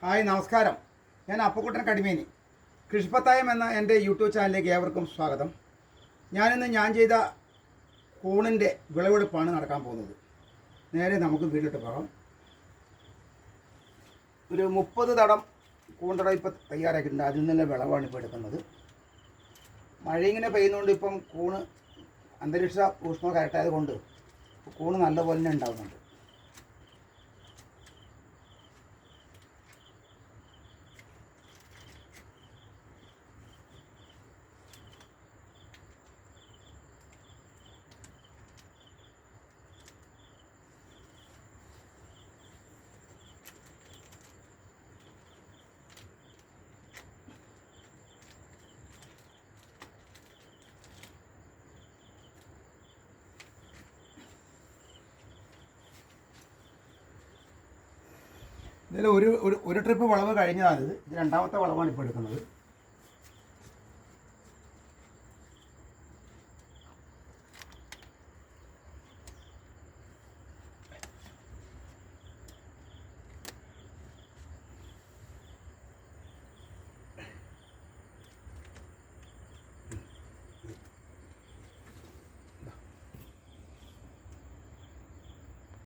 Hi നമസ്കാരം. ഞാൻ അപ്പുക്കുട്ടൻ കടിമേനി. കൃഷിപ്പത്തായം എന്ന എൻ്റെ യൂട്യൂബ് ചാനലിലേക്ക് ഏവർക്കും സ്വാഗതം. ഞാൻ ചെയ്ത കൂണിൻ്റെ വിളവെടുപ്പാണ് നടക്കാൻ പോകുന്നത്. നേരെ നമുക്ക് വീട്ടിലോട്ട് പോകാം. ഒരു 30 തടം കൂന്തടം ഇപ്പം തയ്യാറാക്കിയിട്ടുണ്ട്. അതിൽ നിന്നുള്ള വിളവാണ് ഇപ്പോൾ എടുക്കുന്നത്. മഴ ഇങ്ങനെ പെയ്യുന്നതുകൊണ്ട് ഇപ്പം കൂണ് അന്തരീക്ഷ ഊഷ്മ കറക്റ്റായത് കൊണ്ട് കൂണ് നല്ലപോലെ തന്നെ ഉണ്ടാകുന്നുണ്ട്. ഇതിൽ ഒരു ട്രിപ്പ് വളവ് കഴിഞ്ഞതാണ്. ഇത് രണ്ടാമത്തെ വളവാണ് ഇപ്പോൾ എടുക്കുന്നത്.